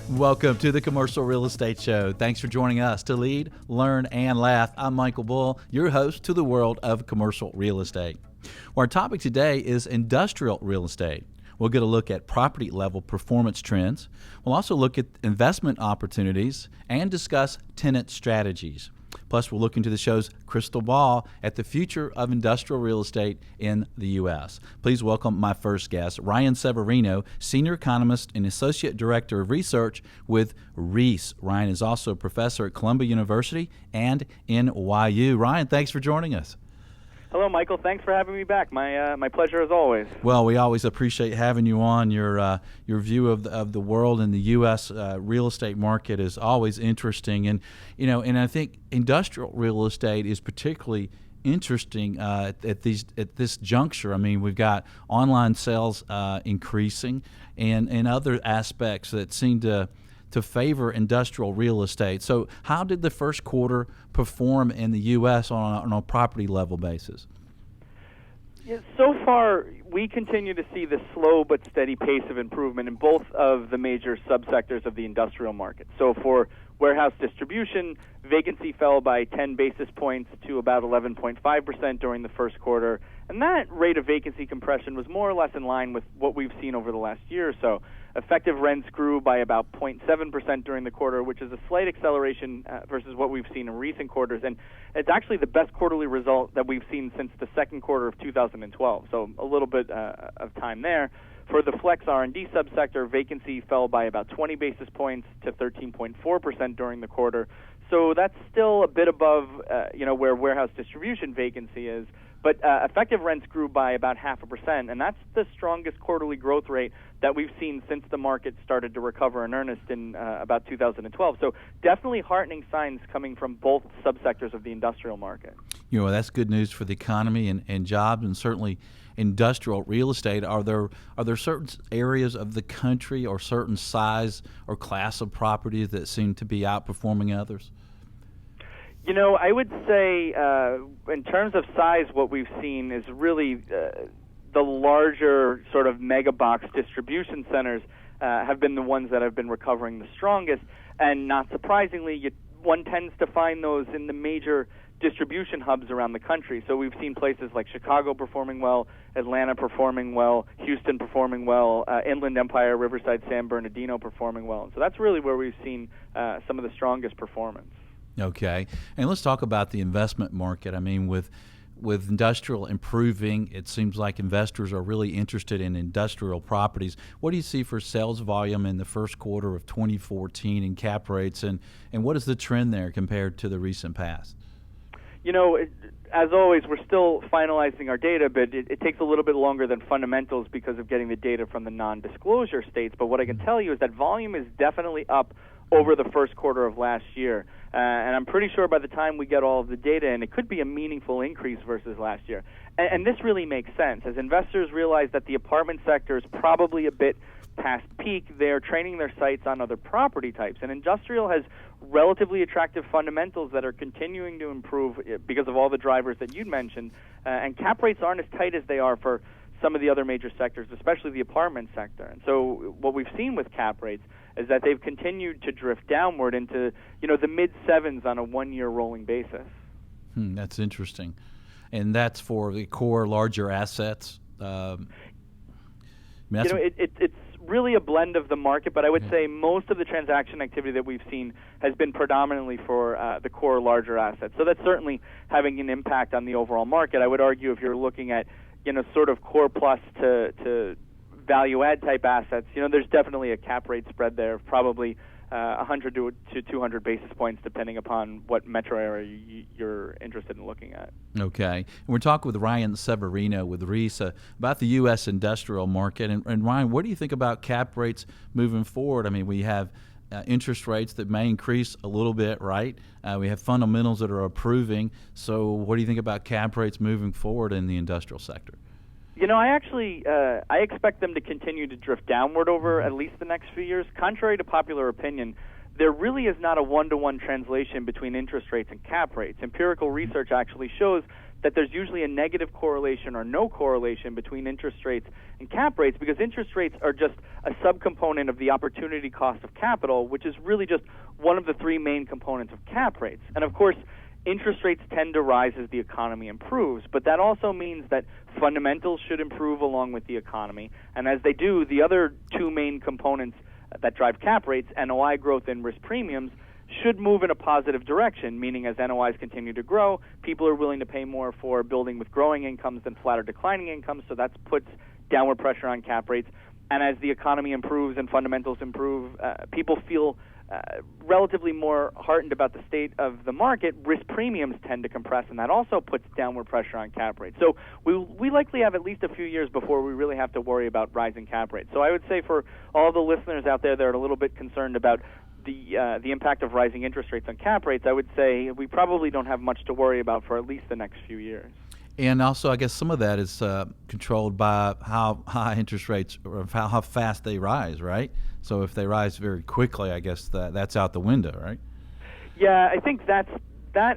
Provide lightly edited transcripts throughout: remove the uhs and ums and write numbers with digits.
Welcome to the Commercial Real Estate Show. Thanks for joining us to lead, learn, and laugh. I'm Michael Bull, your host to the world of commercial real estate. Our topic today is industrial real estate. We'll get a look at property level performance trends. We'll also look at investment opportunities and discuss tenant strategies. Plus, we'll look into the show's crystal ball at the future of industrial real estate in the U.S. Please welcome my first guest, Ryan Severino, Senior Economist and Associate Director of Research with Reis. Ryan is also a professor at Columbia University and NYU. Ryan, thanks for joining us. Hello, Michael. Thanks for having me back. My pleasure as always. Well, we always appreciate having you on. Your view of the world and the U.S. Real estate market is always interesting, and I think industrial real estate is particularly interesting at this juncture. I mean, we've got online sales increasing, and other aspects that seem to favor industrial real estate. So how did the first quarter perform in the U.S. on a property level basis? Yeah, so far, we continue to see the slow but steady pace of improvement in both of the major subsectors of the industrial market. So for warehouse distribution, vacancy fell by 10 basis points to about 11.5% during the first quarter, and that rate of vacancy compression was more or less in line with what we've seen over the last year or so. Effective rents grew by about 0.7% during the quarter, which is a slight acceleration versus what we've seen in recent quarters. And it's actually the best quarterly result that we've seen since the second quarter of 2012, so a little bit of time there. For the flex R&D subsector, vacancy fell by about 20 basis points to 13.4% during the quarter. So that's still a bit above where warehouse distribution vacancy is. But effective rents grew by about 0.5%, and that's the strongest quarterly growth rate that we've seen since the market started to recover in earnest in about 2012. So definitely heartening signs coming from both subsectors of the industrial market. That's good news for the economy and jobs, and certainly industrial real estate. Are there certain areas of the country or certain size or class of properties that seem to be outperforming others? I would say in terms of size, what we've seen is really the larger sort of Megabox distribution centers have been the ones that have been recovering the strongest. And not surprisingly, one tends to find those in the major distribution hubs around the country. So we've seen places like Chicago performing well, Atlanta performing well, Houston performing well, Inland Empire, Riverside, San Bernardino performing well. And so that's really where we've seen some of the strongest performance. Okay, and let's talk about the investment market. I mean, with industrial improving, it seems like investors are really interested in industrial properties. What do you see for sales volume in the first quarter of 2014 in cap rates, and what is the trend there compared to the recent past? As always, we're still finalizing our data, but it takes a little bit longer than fundamentals because of getting the data from the non-disclosure states. But what I can tell you is that volume is definitely up over the first quarter of last year. And I'm pretty sure by the time we get all of the data in, it could be a meaningful increase versus last year. And this really makes sense. As investors realize that the apartment sector is probably a bit past peak, they're training their sights on other property types. And industrial has relatively attractive fundamentals that are continuing to improve because of all the drivers that you'd mentioned. And cap rates aren't as tight as they are for some of the other major sectors, especially the apartment sector. And so what we've seen with cap rates is that they've continued to drift downward into, the mid-sevens on a one-year rolling basis. That's interesting. And that's for the core larger assets? It's really a blend of the market, but I would say most of the transaction activity that we've seen has been predominantly for the core larger assets. So that's certainly having an impact on the overall market. I would argue if you're looking at, sort of core plus to value add type assets, there's definitely a cap rate spread there of probably 100 to 200 basis points, depending upon what metro area you're interested in looking at. Okay. And we're talking with Ryan Severino with Reis about the U.S. industrial market. And Ryan, what do you think about cap rates moving forward? I mean, we have interest rates that may increase a little bit, right? We have fundamentals that are improving. So what do you think about cap rates moving forward in the industrial sector? I expect them to continue to drift downward over at least the next few years. Contrary to popular opinion, there really is not a one-to-one translation between interest rates and cap rates. Empirical research actually shows that there's usually a negative correlation or no correlation between interest rates and cap rates, because interest rates are just a subcomponent of the opportunity cost of capital, which is really just one of the three main components of cap rates. And of course, interest rates tend to rise as the economy improves, but that also means that fundamentals should improve along with the economy. And as they do, the other two main components that drive cap rates, NOI growth and risk premiums, should move in a positive direction, meaning as NOIs continue to grow, people are willing to pay more for building with growing incomes than flat or declining incomes, so that puts downward pressure on cap rates. And as the economy improves and fundamentals improve, people feel relatively more heartened about the state of the market. Risk premiums tend to compress, and that also puts downward pressure on cap rates. So we likely have at least a few years before we really have to worry about rising cap rates. So I would say for all the listeners out there that are a little bit concerned about the impact of rising interest rates on cap rates, I would say we probably don't have much to worry about for at least the next few years. And also, I guess some of that is controlled by how high interest rates or how fast they rise, right? So if they rise very quickly, I guess that's out the window, right? Yeah, I think that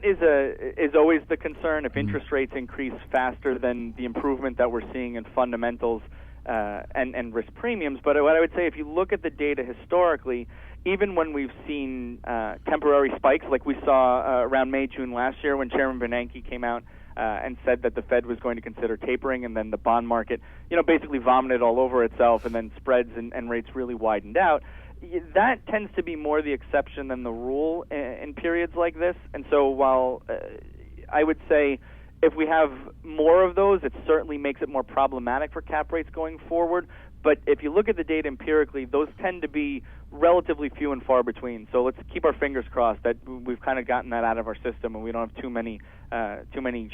is always the concern. If interest rates increase faster than the improvement that we're seeing in fundamentals and risk premiums. But what I would say, if you look at the data historically, even when we've seen temporary spikes like we saw around May, June last year when Chairman Bernanke came out and said that the Fed was going to consider tapering, and then the bond market, basically vomited all over itself, and then spreads and rates really widened out. That tends to be more the exception than the rule in periods like this. And so while I would say if we have more of those, it certainly makes it more problematic for cap rates going forward. But if you look at the data empirically, those tend to be relatively few and far between. So let's keep our fingers crossed that we've kind of gotten that out of our system, and we don't have too many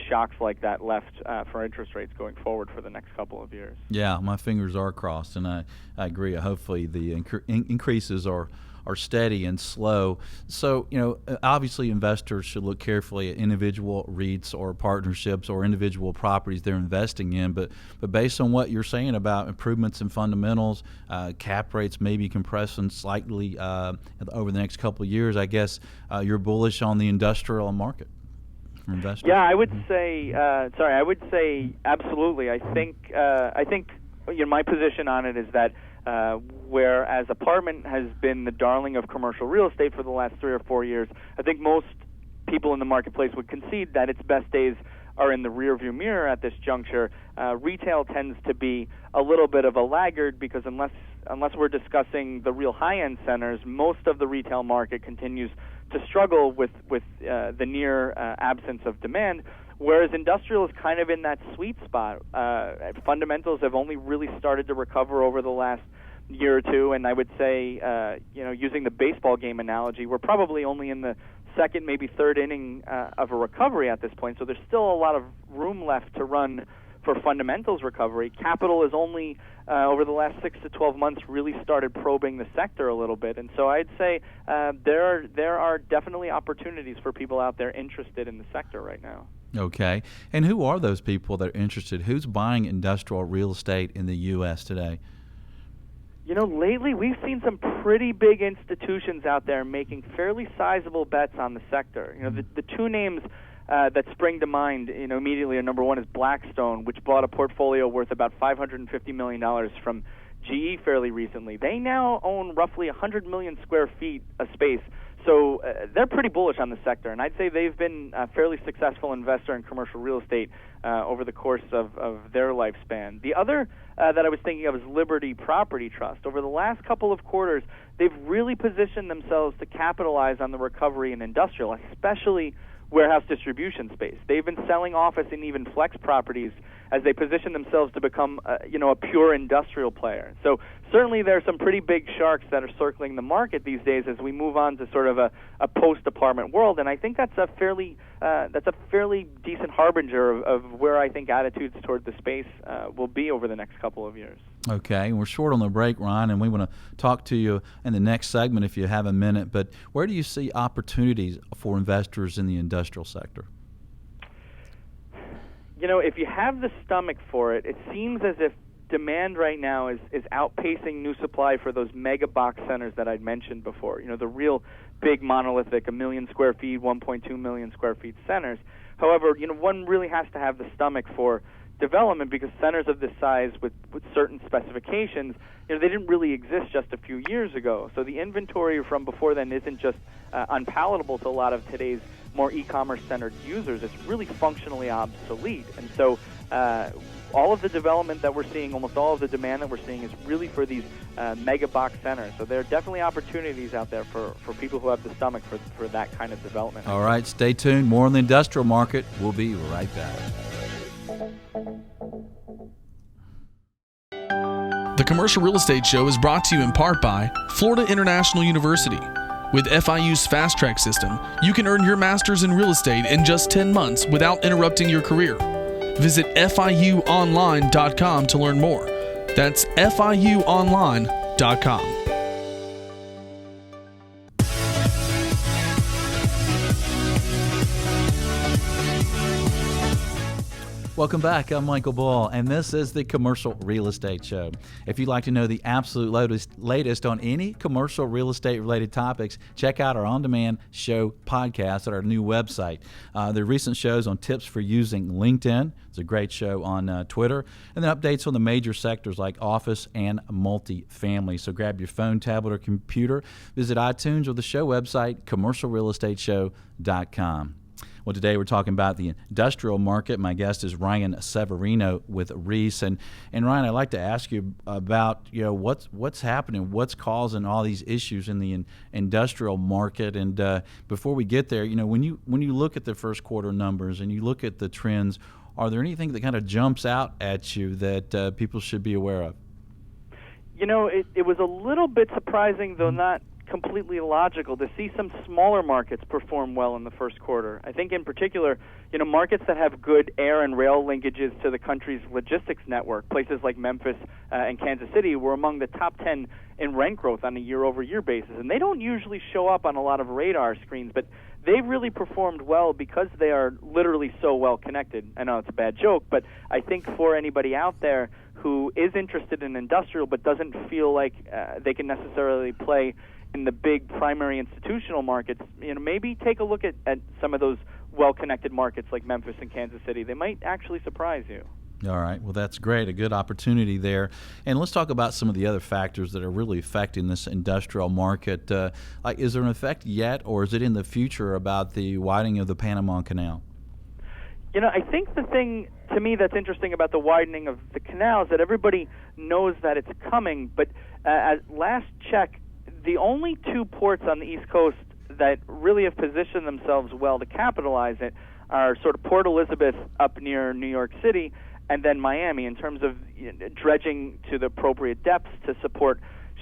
shocks like that left for interest rates going forward for the next couple of years. Yeah, my fingers are crossed, and I agree. Hopefully the increases are steady and slow. So, obviously investors should look carefully at individual REITs or partnerships or individual properties they're investing in. But based on what you're saying about improvements in fundamentals, cap rates may be compressing slightly over the next couple of years, I guess you're bullish on the industrial market for investors. Yeah, I would say, absolutely. I think my position on it is that whereas apartment has been the darling of commercial real estate for the last 3 or 4 years, I think most people in the marketplace would concede that its best days are in the rearview mirror at this juncture. Retail tends to be a little bit of a laggard because unless we're discussing the real high-end centers, most of the retail market continues to struggle with the near absence of demand. Whereas industrial is kind of in that sweet spot. Fundamentals have only really started to recover over the last year or two, and I would say, using the baseball game analogy, we're probably only in the second, maybe third inning of a recovery at this point. So there's still a lot of room left to run for fundamentals recovery. Capital has only, over the last 6 to 12 months, really started probing the sector a little bit. And so I'd say there are definitely opportunities for people out there interested in the sector right now. Okay. And who are those people that are interested? Who's buying industrial real estate in the U.S. today? Lately we've seen some pretty big institutions out there making fairly sizable bets on the sector. The two names that spring to mind, immediately are number one is Blackstone, which bought a portfolio worth about $550 million from GE fairly recently. They now own roughly 100 million square feet of space. So they're pretty bullish on the sector, and I'd say they've been a fairly successful investor in commercial real estate over the course of their lifespan. The other that I was thinking of is Liberty Property Trust. Over the last couple of quarters, they've really positioned themselves to capitalize on the recovery in industrial, especially warehouse distribution space. They've been selling office and even flex properties as they position themselves to become a pure industrial player. So certainly there are some pretty big sharks that are circling the market these days as we move on to sort of a post-apartment world, and I think that's a fairly decent harbinger of where I think attitudes toward the space will be over the next couple of years. Okay, we're short on the break, Ryan, and we want to talk to you in the next segment if you have a minute, but where do you see opportunities for investors in the industrial sector? If you have the stomach for it, it seems as if demand right now is outpacing new supply for those Megabox centers that I'd mentioned before. The real big monolithic, 1 million square feet, 1.2 million square feet centers. However, one really has to have the stomach for development, because centers of this size with certain specifications, they didn't really exist just a few years ago. So the inventory from before then isn't just unpalatable to a lot of today's more e-commerce centered users. It's really functionally obsolete. And so all of the development that we're seeing, almost all of the demand that we're seeing, is really for these mega box centers. So there are definitely opportunities out there for people who have the stomach for that kind of development. All right, stay tuned. More on the industrial market. We'll be right back. The Commercial Real Estate Show is brought to you in part by Florida International University. With FIU's Fast Track system, you can earn your master's in real estate in just 10 months without interrupting your career. Visit FIUonline.com to learn more. That's FIUonline.com. Welcome back. I'm Michael Bull, and this is the Commercial Real Estate Show. If you'd like to know the absolute latest on any commercial real estate related topics, check out our on-demand show podcast at our new website. The recent shows on tips for using LinkedIn. It's a great show on Twitter, and then updates on the major sectors like office and multifamily. So grab your phone, tablet, or computer. Visit iTunes or the show website, commercialrealestateshow.com. Well, today we're talking about the industrial market. My guest is Ryan Severino with Reis. And Ryan, I'd like to ask you about what's happening, what's causing all these issues in the industrial market. And before we get there, when you look at the first quarter numbers and you look at the trends, are there anything that kind of jumps out at you that people should be aware of? It was a little bit surprising, though not completely illogical, to see some smaller markets perform well in the first quarter. I think in particular, markets that have good air and rail linkages to the country's logistics network, places like Memphis and Kansas City, were among the top 10 in rent growth on a year-over-year basis. And they don't usually show up on a lot of radar screens, but they've really performed well because they are literally so well connected. I know it's a bad joke, but I think for anybody out there who is interested in industrial but doesn't feel like they can necessarily play in the big primary institutional markets, maybe take a look at some of those well-connected markets like Memphis and Kansas City. They might actually surprise you. All right. Well, that's great. A good opportunity there. And let's talk about some of the other factors that are really affecting this industrial market. Is there an effect yet, or is it in the future about the widening of the Panama Canal? I think the thing to me that's interesting about the widening of the canal is that everybody knows that it's coming, but at last check, the only two ports on the East Coast that really have positioned themselves well to capitalize it are sort of Port Elizabeth up near New York City and then Miami, in terms of dredging to the appropriate depths to support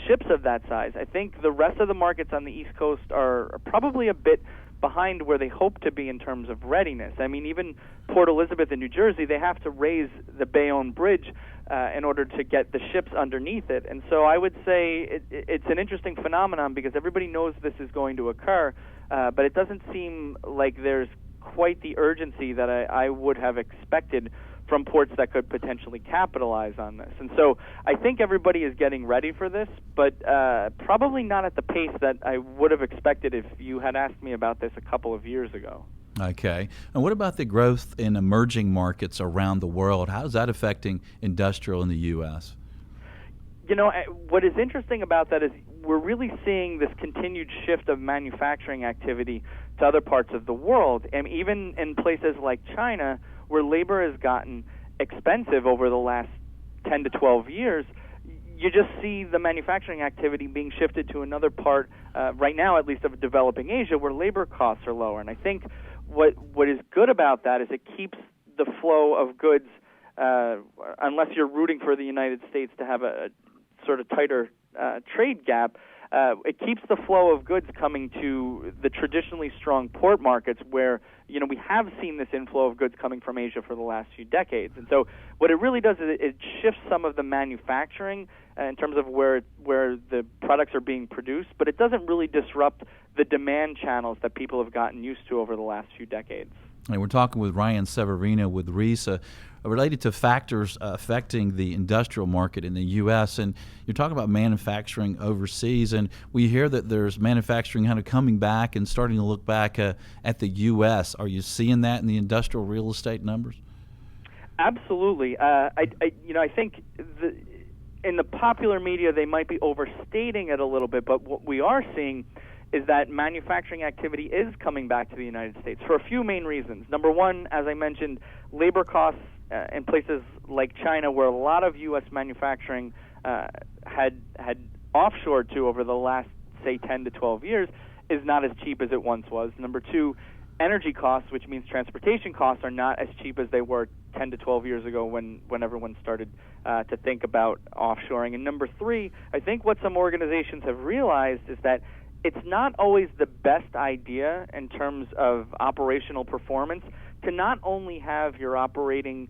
ships of that size. I think the rest of the markets on the East Coast are probably a bit behind where they hope to be in terms of readiness. I mean, even Port Elizabeth in New Jersey, they have to raise the Bayonne Bridge in order to get the ships underneath it. And so I would say it's an interesting phenomenon because everybody knows this is going to occur, but it doesn't seem like there's quite the urgency that I would have expected from ports that could potentially capitalize on this. And so I think everybody is getting ready for this, but probably not at the pace that I would have expected if you had asked me about this a couple of years ago. Okay. And what about the growth in emerging markets around the world? How is that affecting industrial in the U.S.? What is interesting about that is we're really seeing this continued shift of manufacturing activity to other parts of the world. And even in places like China, where labor has gotten expensive over the last 10 to 12 years, you just see the manufacturing activity being shifted to another part, right now at least, of developing Asia, where labor costs are lower. And I think what is good about that is it keeps the flow of goods, unless you're rooting for the United States to have a sort of tighter trade gap, it keeps the flow of goods coming to the traditionally strong port markets where, we have seen this inflow of goods coming from Asia for the last few decades. And so what it really does is it shifts some of the manufacturing in terms of where the products are being produced, but it doesn't really disrupt the demand channels that people have gotten used to over the last few decades. And we're talking with Ryan Severino with Reis, related to factors affecting the industrial market in the U.S. And you're talking about manufacturing overseas, and we hear that there's manufacturing kind of coming back and starting to look back at the U.S. Are you seeing that in the industrial real estate numbers? Absolutely. I think in the popular media they might be overstating it a little bit, but what we are seeing is that manufacturing activity is coming back to the United States for a few main reasons. Number one, as I mentioned, labor costs in places like China, where a lot of U.S. manufacturing had offshored to over the last, say, 10 to 12 years, is not as cheap as it once was. Number two, energy costs, which means transportation costs, are not as cheap as they were 10 to 12 years ago when everyone started to think about offshoring. And number three, I think what some organizations have realized is that it's not always the best idea in terms of operational performance to not only have your operating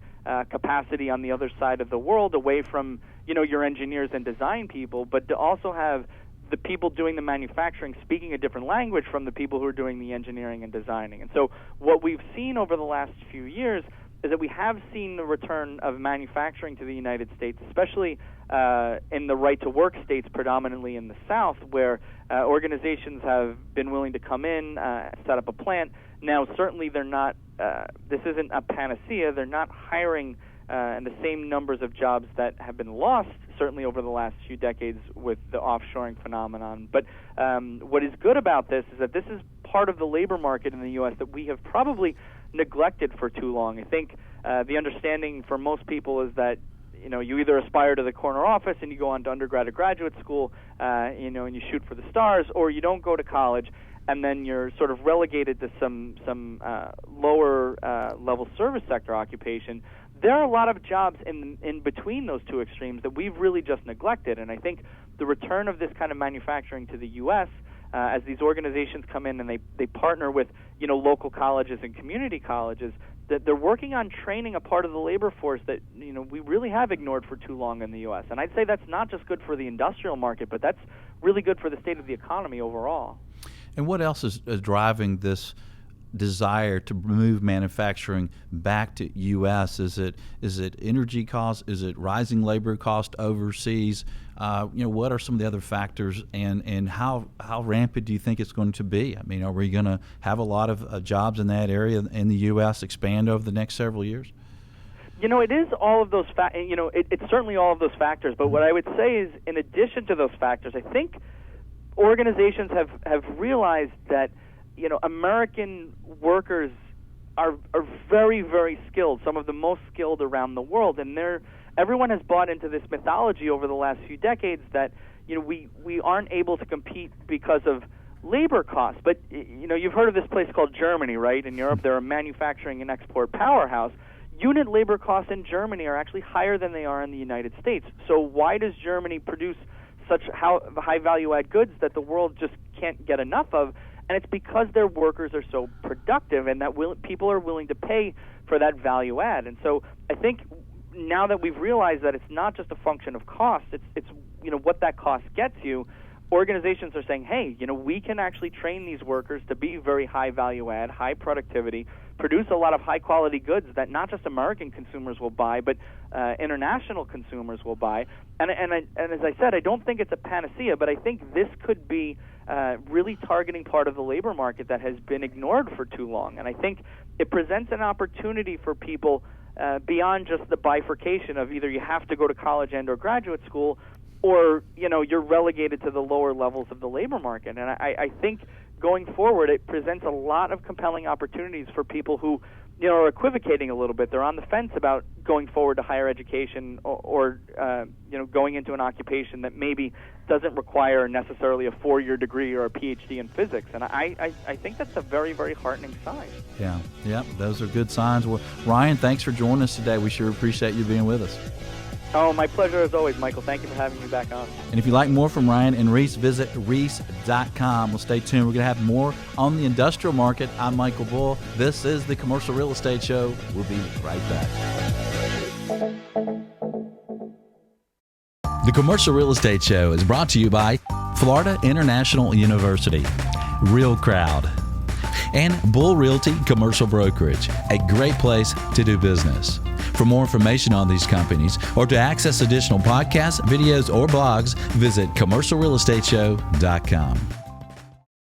capacity on the other side of the world away from, your engineers and design people, but to also have the people doing the manufacturing speaking a different language from the people who are doing the engineering and designing. And so what we've seen over the last few years is that we have seen the return of manufacturing to the United States, especially in the right-to-work states, predominantly in the South, where organizations have been willing to come in, set up a plant. Now, certainly they're not, this isn't a panacea. They're not hiring in the same numbers of jobs that have been lost, certainly over the last few decades with the offshoring phenomenon. But what is good about this is that this is part of the labor market in the U.S. that we have probably neglected for too long. I think the understanding for most people is that you either aspire to the corner office and you go on to undergrad or graduate school, and you shoot for the stars, or you don't go to college, and then you're sort of relegated to some lower level service sector occupation. There are a lot of jobs in between those two extremes that we've really just neglected, and I think the return of this kind of manufacturing to the U.S. As these organizations come in and they partner with local colleges and community colleges, that they're working on training a part of the labor force that we really have ignored for too long in the U.S. And I'd say that's not just good for the industrial market, but that's really good for the state of the economy overall. And what else is driving this desire to move manufacturing back to U.S.? Is it energy costs? Is it rising labor cost overseas? What are some of the other factors, and how rampant do you think it's going to be? I mean, are we going to have a lot of jobs in that area in the U.S. expand over the next several years? It is all of those it's certainly all of those factors, but what I would say is, in addition to those factors, I think organizations have realized that American workers are very, very skilled, some of the most skilled around the world, and everyone has bought into this mythology over the last few decades that we aren't able to compete because of labor costs. But you've heard of this place called Germany, right? In Europe, they're a manufacturing and export powerhouse. Unit labor costs in Germany are actually higher than they are in the United States. So why does Germany produce such high value-add goods that the world just can't get enough of? And it's because their workers are so productive, and that people are willing to pay for that value add. And so I think now that we've realized that it's not just a function of cost, it's what that cost gets you, organizations are saying, hey, we can actually train these workers to be very high value add, high productivity, produce a lot of high quality goods that not just American consumers will buy, but international consumers will buy. And as I said, I don't think it's a panacea, but I think this could be really targeting part of the labor market that has been ignored for too long. And I think it presents an opportunity for people beyond just the bifurcation of either you have to go to college and or graduate school, or you're relegated to the lower levels of the labor market. And I think going forward, it presents a lot of compelling opportunities for people who are equivocating a little bit. They're on the fence about going forward to higher education or going into an occupation that maybe doesn't require necessarily a 4-year degree or a PhD in physics. And I think that's a very, very heartening sign. Yeah, those are good signs. Well, Ryan, thanks for joining us today. We sure appreciate you being with us. Oh, my pleasure as always, Michael. Thank you for having me back on. And if you'd like more from Ryan and Reis, visit Reis.com. Well, stay tuned. We're going to have more on the industrial market. I'm Michael Bull. This is the Commercial Real Estate Show. We'll be right back. The Commercial Real Estate Show is brought to you by Florida International University. Real crowd. and Bull Realty Commercial Brokerage, a great place to do business. For more information on these companies or to access additional podcasts, videos, or blogs, visit commercialrealestateshow.com.